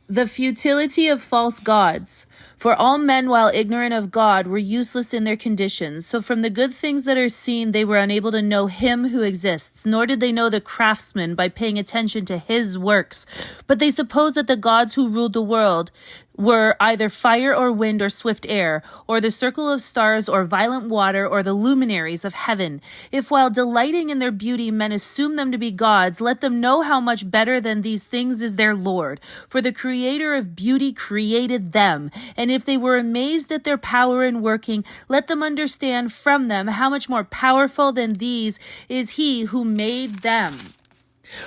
The futility of false gods. For all men, while ignorant of God, were useless in their conditions. So from the good things that are seen, they were unable to know him who exists, nor did they know the craftsman by paying attention to his works. But they supposed that the gods who ruled the world were either fire or wind or swift air, or the circle of stars or violent water or the luminaries of heaven. If while delighting in their beauty men assume them to be gods, let them know how much better than these things is their Lord. For the creator of beauty created them. And if they were amazed at their power in working, let them understand from them how much more powerful than these is he who made them.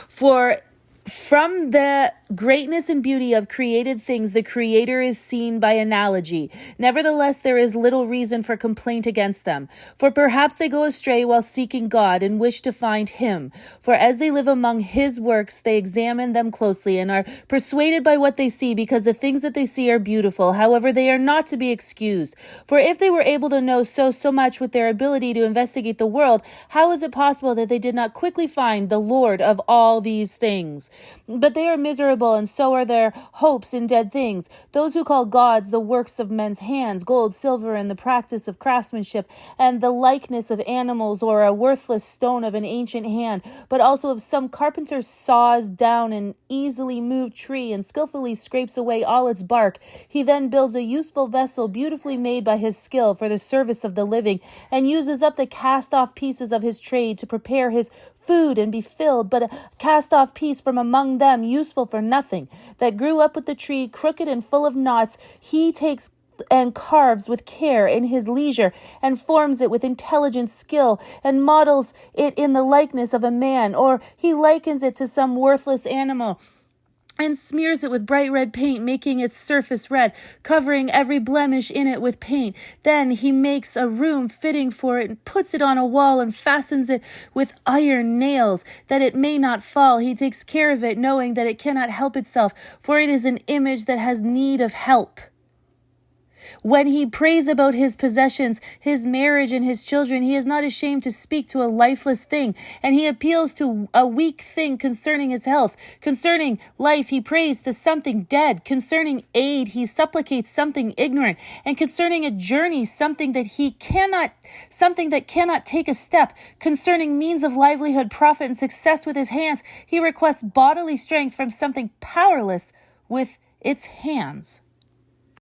For from the greatness and beauty of created things, the Creator is seen by analogy. Nevertheless, there is little reason for complaint against them. For perhaps they go astray while seeking God and wish to find Him. For as they live among His works, they examine them closely and are persuaded by what they see, because the things that they see are beautiful. However, they are not to be excused. For if they were able to know so much with their ability to investigate the world, how is it possible that they did not quickly find the Lord of all these things? But they are miserable, and so are their hopes in dead things. Those who call gods the works of men's hands, gold, silver, and the practice of craftsmanship, and the likeness of animals, or a worthless stone of an ancient hand, but also of some carpenter saws down an easily moved tree and skillfully scrapes away all its bark. He then builds a useful vessel beautifully made by his skill for the service of the living, and uses up the cast-off pieces of his trade to prepare his food and be filled, but a cast-off piece from among them, useful for nothing, that grew up with the tree, crooked and full of knots, he takes and carves with care in his leisure, and forms it with intelligent skill, and models it in the likeness of a man, or he likens it to some worthless animal, and smears it with bright red paint, making its surface red, covering every blemish in it with paint. Then he makes a room fitting for it, and puts it on a wall, and fastens it with iron nails, that it may not fall. He takes care of it, knowing that it cannot help itself, for it is an image that has need of help. When he prays about his possessions, his marriage, and his children, he is not ashamed to speak to a lifeless thing, and he appeals to a weak thing concerning his health. Concerning life, he prays to something dead. Concerning aid, he supplicates something ignorant. And concerning a journey, something that cannot take a step. Concerning means of livelihood, profit, and success with his hands, he requests bodily strength from something powerless with its hands.